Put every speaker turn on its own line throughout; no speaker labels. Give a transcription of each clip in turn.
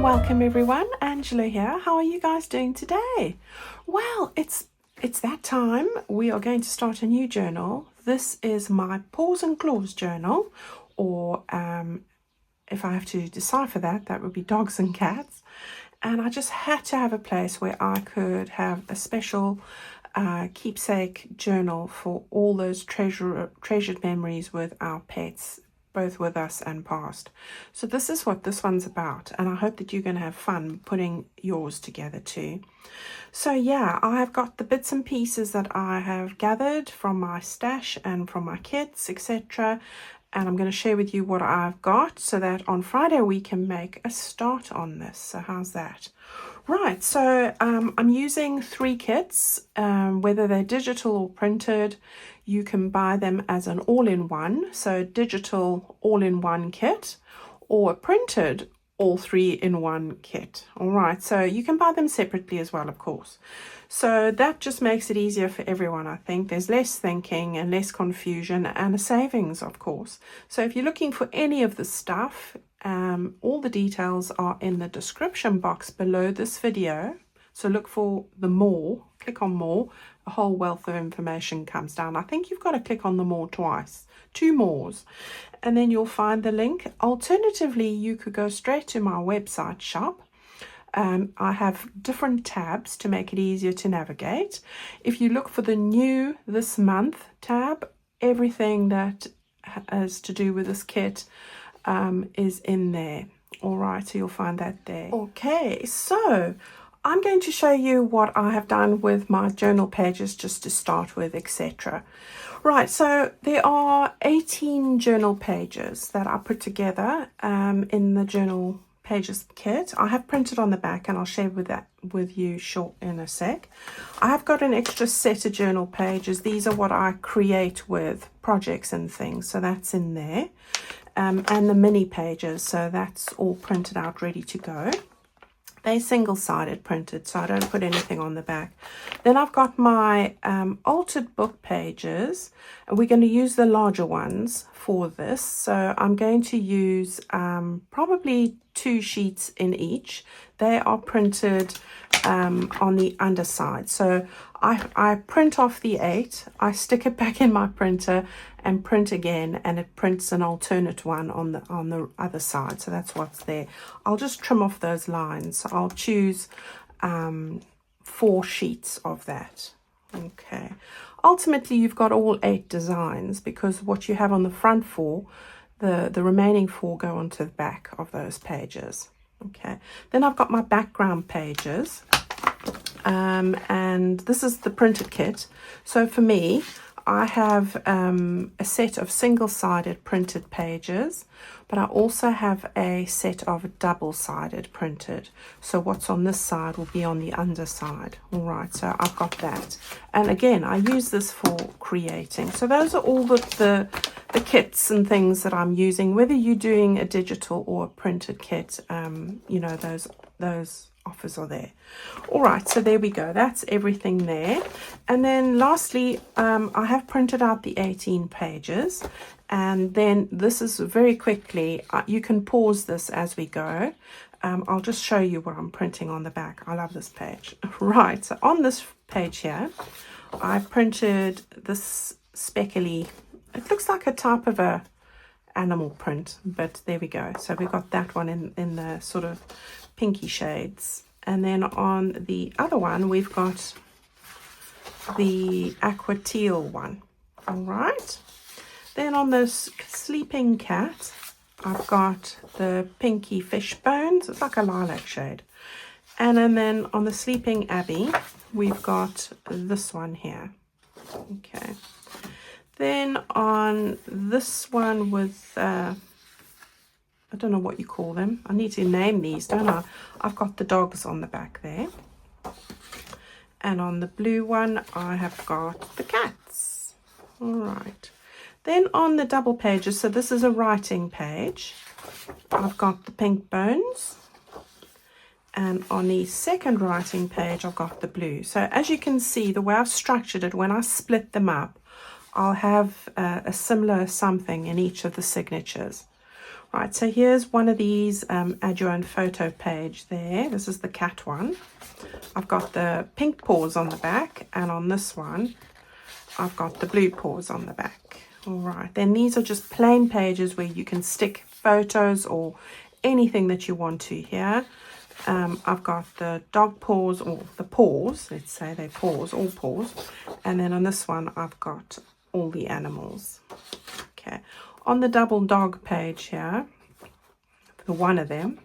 Welcome everyone, Angela here. How are you guys doing today? Well, it's that time. We are going to start a new journal. This is my Paws and Claws Journal, or if I have to decipher that, that would be dogs and cats. And I just had to have a place where I could have a special keepsake journal for all those treasured memories with our pets, both with us and past. So this is what this one's about, and I hope that you're going to have fun putting yours together too. So yeah, I have got the bits and pieces that I have gathered from my stash and from my kits, etc. And I'm going to share with you what I've got so that on Friday we can make a start on this. So how's that? Right, so I'm using 3 kits, whether they're digital or printed. You can buy them as an all-in-one, so digital all-in-one kit, or a printed all 3-in-1 kit. All right, so you can buy them separately as well, of course. So that just makes it easier for everyone, I think. There's less thinking and less confusion, and a savings, of course. So if you're looking for any of the stuff, all the details are in the description box below this video. So look for the more, click on more, a whole wealth of information comes down. I think you've got to click on the more twice, 2 mores, and then you'll find the link. Alternatively, you could go straight to my website shop. I have different tabs to make it easier to navigate. If you look for the new this month tab, everything that has to do with this kit is in there. All right, so you'll find that there. Okay, so I'm going to show you what I have done with my journal pages just to start with, etc. Right, so there are 18 journal pages that I put together in the journal pages kit. I have printed on the back, and I'll share with you short in a sec. I have got an extra set of journal pages. These are what I create with projects and things, so that's in there. And the mini pages, so that's all printed out, ready to go. They're single-sided printed, so I don't put anything on the back. Then I've got my altered book pages, and we're going to use the larger ones for this. So I'm going to use probably 2 sheets in each. They are printed on the underside. So I print off the 8, I stick it back in my printer and print again, and it prints an alternate one on the other side. So that's what's there. I'll just trim off those lines. So I'll choose 4 sheets of that. Okay. Ultimately, you've got all 8 designs, because what you have on the front 4, the remaining 4 go onto the back of those pages. Okay. Then I've got my background pages. And this is the printed kit. So for me, I have a set of single-sided printed pages, but I also have a set of double-sided printed. So what's on this side will be on the underside. All right, so I've got that. And again, I use this for creating. So those are all the kits and things that I'm using, whether you're doing a digital or a printed kit. You know, those offers are there. All right, so there we go. That's everything there. And then lastly, I have printed out the 18 pages, and then this is very quickly, you can pause this as we go. I'll just show you what I'm printing on the back. I love this page. Right, so on this page here, I printed this speckly, it looks like a type of a animal print, but there we go. So we got that one in the sort of pinky shades, and then on the other one we've got the aqua teal one. All right, then on this sleeping cat I've got the pinky fish bones. It's like a lilac shade. And then on the sleeping Abby we've got this one here. Okay, then on this one with I don't know what you call them. I need to name these, don't I? I've got the dogs on the back there. And on the blue one, I have got the cats. All right. Then on the double pages, so this is a writing page, I've got the pink bones. And on the second writing page, I've got the blue. So as you can see, the way I've structured it, when I split them up, I'll have a similar something in each of the signatures. Right, so here's one of these add your own photo page there. This is the cat one. I've got the pink paws on the back, and on this one I've got the blue paws on the back. All right, then these are just plain pages where you can stick photos or anything that you want to here. I've got the dog paws, or the paws, let's say they're paws, all paws. And then on this one, I've got all the animals. Okay, on the double dog page here, the one of them,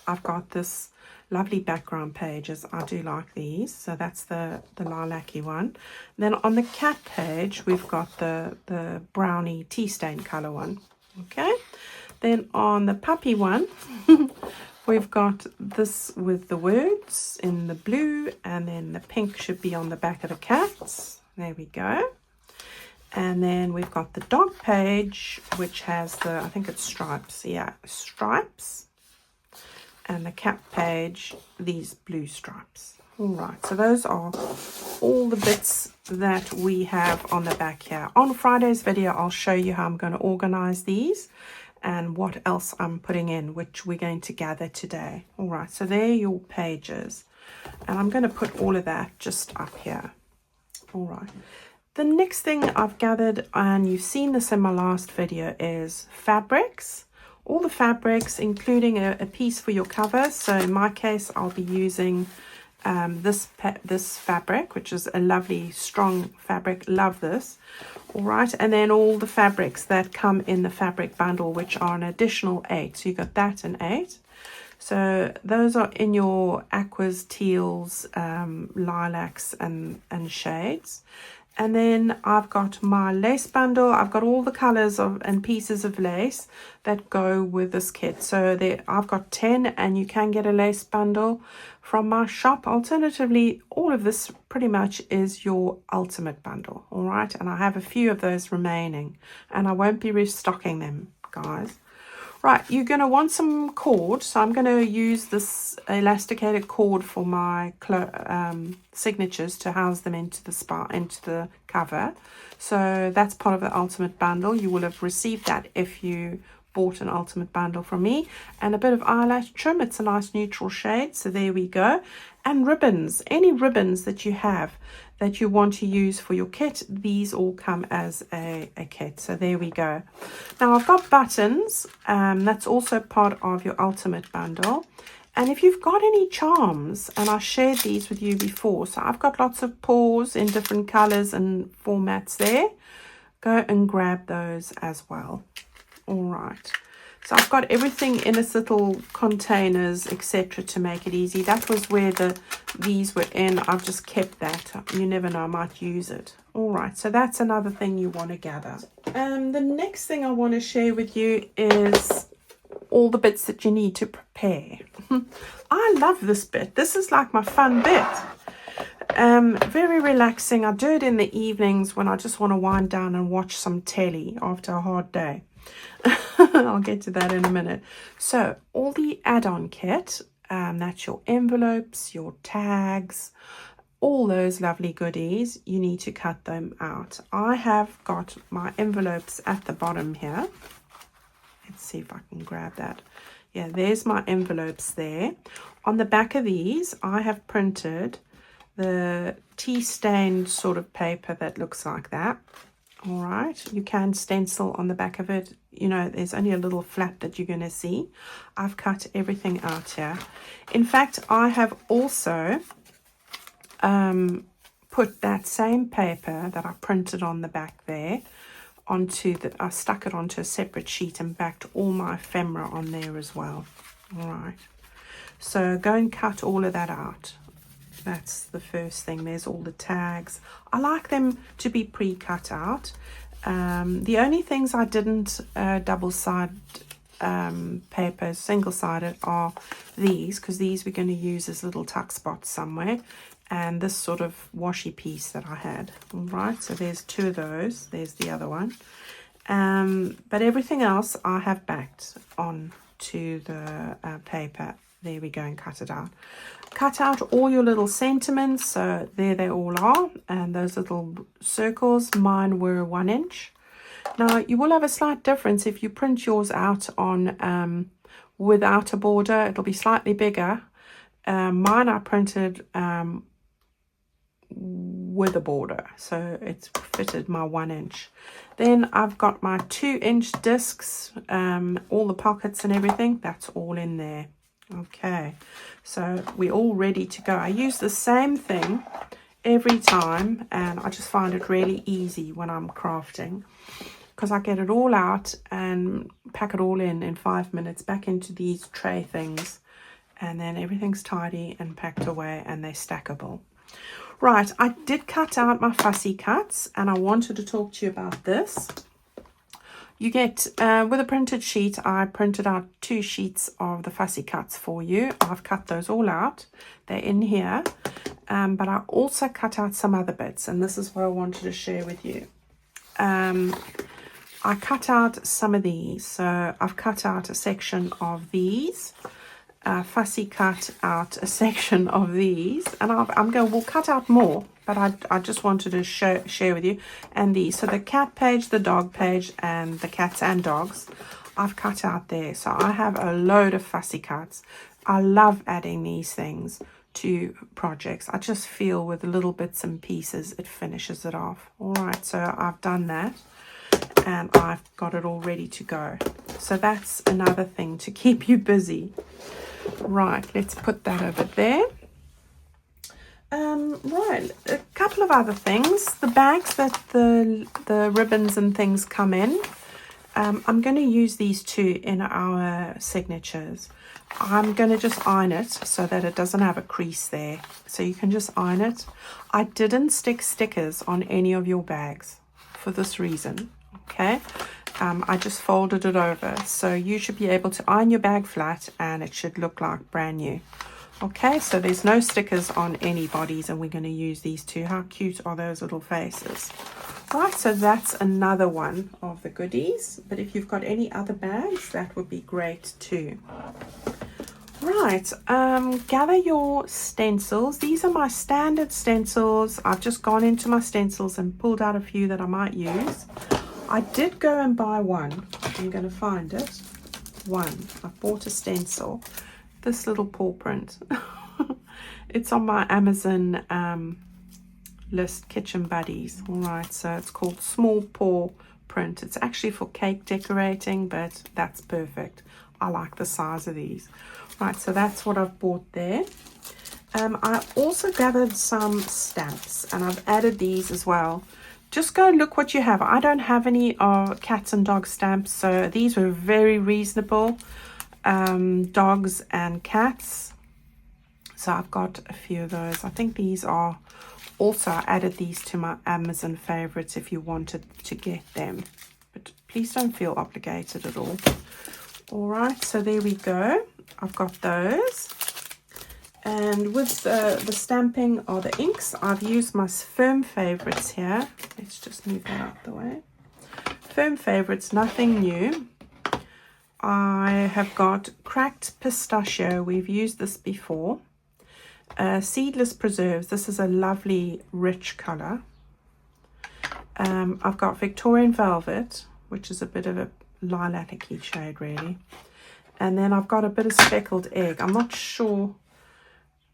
I've got this lovely background pages. I do like these. So that's the lilac-y one. Then on the cat page, we've got the brownie tea stain color one. Okay, then on the puppy one, we've got this with the words in the blue, and then the pink should be on the back of the cats. There we go. And then we've got the dog page, which has the, I think it's stripes. Yeah, stripes. And the cat page, these blue stripes. All right, so those are all the bits that we have on the back here. On Friday's video, I'll show you how I'm going to organize these and what else I'm putting in, which we're going to gather today. All right, so there are your pages. And I'm going to put all of that just up here. All right. The next thing I've gathered, and you've seen this in my last video, is fabrics. All the fabrics, including a piece for your cover. So in my case, I'll be using this fabric, which is a lovely strong fabric. Love this. All right, and then all the fabrics that come in the fabric bundle, which are an additional 8. So you got that and 8. So those are in your aquas, teals, lilacs, and shades. And then I've got my lace bundle. I've got all the colors of and pieces of lace that go with this kit. So there, I've got 10, and you can get a lace bundle from my shop. Alternatively, all of this pretty much is your ultimate bundle. All right, and I have a few of those remaining, and I won't be restocking them, guys. Right, you're going to want some cord, so I'm going to use this elasticated cord for my signatures to house them into the cover. So that's part of the ultimate bundle. You will have received that if you bought an ultimate bundle from me. And a bit of eyelash trim. It's a nice neutral shade, so there we go. And ribbons, any ribbons that you have that you want to use for your kit, these all come as a kit. So there we go. Now I've got buttons, that's also part of your ultimate bundle. And if you've got any charms, and I shared these with you before, so I've got lots of paws in different colors and formats there. Go and grab those as well. All right. So I've got everything in its little containers, etc., to make it easy. That was where these were in. I've just kept that. You never know, I might use it. All right, so that's another thing you want to gather. The next thing I want to share with you is all the bits that you need to prepare. I love this bit. This is like my fun bit. Very relaxing. I do it in the evenings when I just want to wind down and watch some telly after a hard day. I'll get to that in a minute. So all the add-on kit, that's your envelopes, your tags, all those lovely goodies, you need to cut them out. I have got my envelopes at the bottom here. Let's see if I can grab that. Yeah, there's my envelopes there. On the back of these, I have printed the tea stained sort of paper that looks like that. All right, you can stencil on the back of it. You know, there's only a little flap that you're going to see. I've cut everything out here. In fact, I have also put that same paper that I printed on the back there onto I stuck it onto a separate sheet and backed all my ephemera on there as well. All right, so go and cut all of that out. That's the first thing. There's all the tags. I like them to be pre-cut out. The only things I didn't double-sided paper, single-sided, are these, because these we're going to use as little tuck spots somewhere, and this sort of washi piece that I had. All right, so there's 2 of those. There's the other one. But everything else I have backed on to the paper. There we go, and cut it out. Cut out all your little sentiments. So there they all are. And those little circles, mine were 1 inch. Now, you will have a slight difference if you print yours out on without a border. It'll be slightly bigger. Mine I printed with a border, so it's fitted my 1 inch. Then I've got my 2-inch discs, all the pockets and everything, that's all in there. Okay, so we're all ready to go. I use the same thing every time, and I just find it really easy when I'm crafting, because I get it all out and pack it all in 5 minutes back into these tray things, and then everything's tidy and packed away and they're stackable. Right, I did cut out my fussy cuts, and I wanted to talk to you about this. You get, with a printed sheet, I printed out 2 sheets of the fussy cuts for you. I've cut those all out. They're in here. But I also cut out some other bits, and this is what I wanted to share with you. I cut out some of these. So I've cut out a section of these. Fussy cut out a section of these, and we'll cut out more, but I just wanted to share with you. And these, so the cat page, the dog page, and the cats and dogs, I've cut out there. So I have a load of fussy cuts. I love adding these things to projects. I just feel with little bits and pieces it finishes it off. All right, so I've done that, and I've got it all ready to go. So that's another thing to keep you busy. Right, let's put that over there. Right, a couple of other things. The bags that the ribbons and things come in, I'm going to use these 2 in our signatures. I'm going to just iron it so that it doesn't have a crease there. So you can just iron it. I didn't stick stickers on any of your bags for this reason, okay? I just folded it over, so you should be able to iron your bag flat and it should look like brand new. Okay, so there's no stickers on any bodies, and we're going to use these 2. How cute are those little faces? Right, so that's another one of the goodies, but if you've got any other bags, that would be great too. Right, gather your stencils. These are my standard stencils. I've just gone into my stencils and pulled out a few that I might use. I did go and buy one. I'm going to find it. I bought a stencil. This little paw print. It's on my Amazon list, Kitchen Buddies. All right, so it's called Small Paw Print. It's actually for cake decorating, but that's perfect. I like the size of these. Right, so that's what I've bought there. I also gathered some stamps, and I've added these as well. Just go look what you have. I don't have any cats and dog stamps, so these were very reasonable. Dogs and cats. So I've got a few of those. I think these are also, I added these to my Amazon favorites if you wanted to get them. But please don't feel obligated at all. All right, so there we go. I've got those. And with the stamping or the inks, I've used my firm favorites here. Let's just move that out the way. Firm favorites, nothing new. I have got cracked pistachio. We've used this before. Seedless preserves. This is a lovely rich color. I've got Victorian velvet, which is a bit of a lilac-y shade really. And then I've got a bit of speckled egg. I'm not sure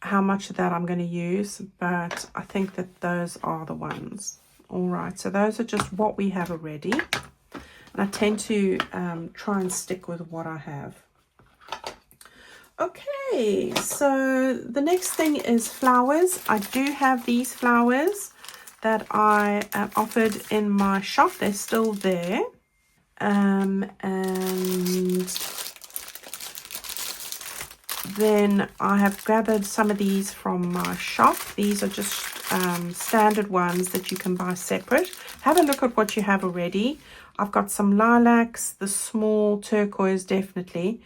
how much of that I'm going to use, but I think that those are the ones. All right, so those are just what we have already. And I tend to try and stick with what I have. Okay, so the next thing is flowers. I do have these flowers that I offered in my shop. They're still there. And then I have gathered some of these from my shop. These are just standard ones that you can buy separate. Have a look at what you have already. I've got some lilacs, the small turquoise definitely,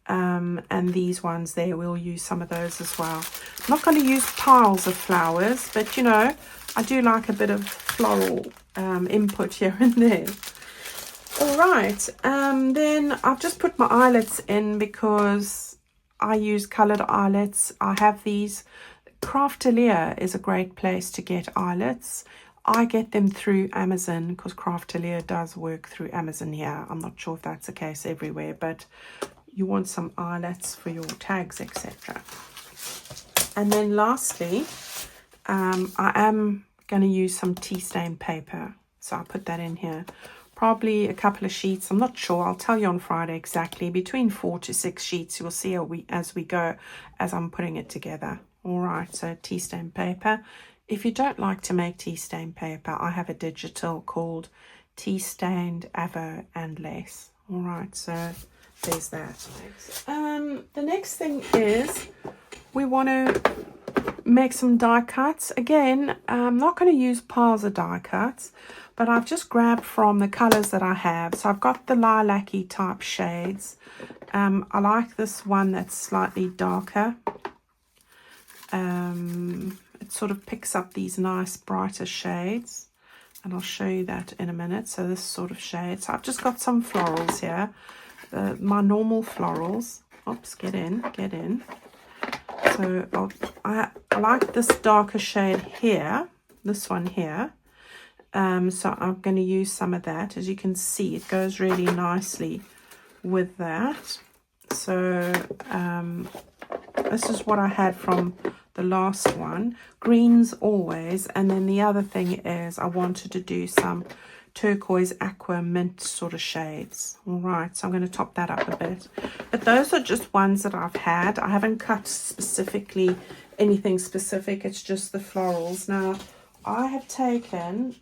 and these ones there, we'll use some of those as well. I'm not going to use piles of flowers, but you know, I do like a bit of floral input here and there. All right, then I've just put my eyelets in because I use colored eyelets. I have these. Craftelia is a great place to get eyelets. I get them through Amazon because Craftelier does work through Amazon here. I'm not sure if that's the case everywhere, but you want some eyelets for your tags, etc. And then lastly, I am going to use some tea stain paper. So I'll put that in here. Probably a couple of sheets. I'm not sure. I'll tell you on Friday exactly. Between 4 to 6 sheets. You'll see as we go, as I'm putting it together. All right. So tea stain paper. If you don't like to make tea stain paper, I have a digital called Tea Stained Avo and Lace. All right. So there's that. The next thing is we want to make some die cuts. Again, I'm not going to use piles of die cuts, but I've just grabbed from the colors that I have. So I've got the lilac-y type shades. I like this one that's slightly darker. It sort of picks up these nice brighter shades, and I'll show you that in a minute. So this sort of shade. So I've just got some florals here, my normal florals. Oops, get in. So I like this darker shade here, this one here. So I'm going to use some of that. As you can see, it goes really nicely with that. So this is what I had from the last one. Greens always. And then the other thing is I wanted to do some turquoise aqua mint sort of shades. All right, so I'm going to top that up a bit. But those are just ones that I've had. I haven't cut specifically anything specific. It's just the florals. Now, I have taken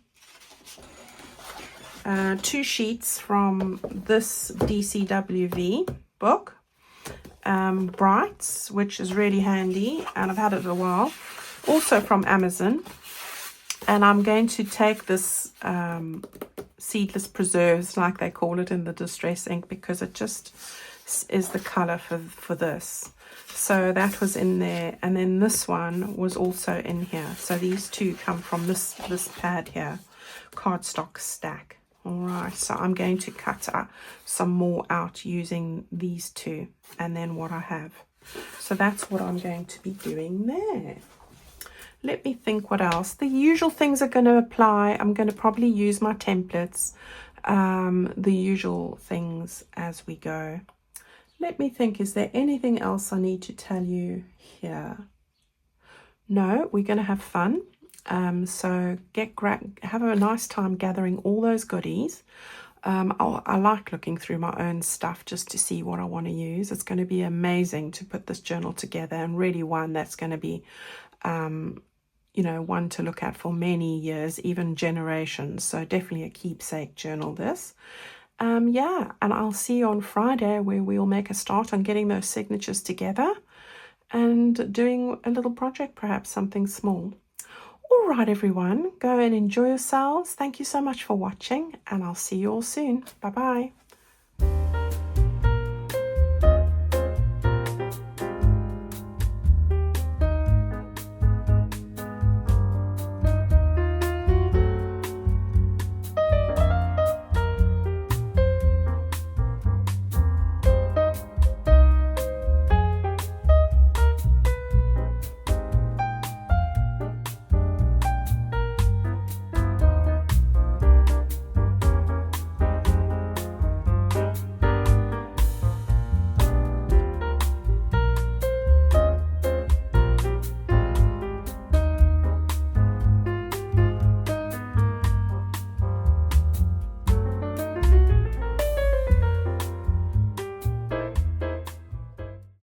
2 sheets from this DCWV book, Brights, which is really handy, and I've had it a while. Also from Amazon. And I'm going to take this seedless preserves, like they call it in the distress ink, because it just is the color for this. So that was in there, and then this one was also in here. So these two come from this pad here, cardstock stack. All right, so I'm going to cut some more out using these two and then what I have. So that's what I'm going to be doing there. Let me think what else. The usual things are going to apply. I'm going to probably use my templates, the usual things as we go. Let me think, is there anything else I need to tell you here? No, we're going to have fun. So have a nice time gathering all those goodies. I like looking through my own stuff just to see what I want to use. It's going to be amazing to put this journal together, and really one that's going to be one to look at for many years, even generations. So definitely a keepsake journal, this. Yeah, and I'll see you on Friday, where we'll make a start on getting those signatures together and doing a little project, perhaps something small. All right, everyone, go and enjoy yourselves. Thank you so much for watching, and I'll see you all soon. Bye-bye.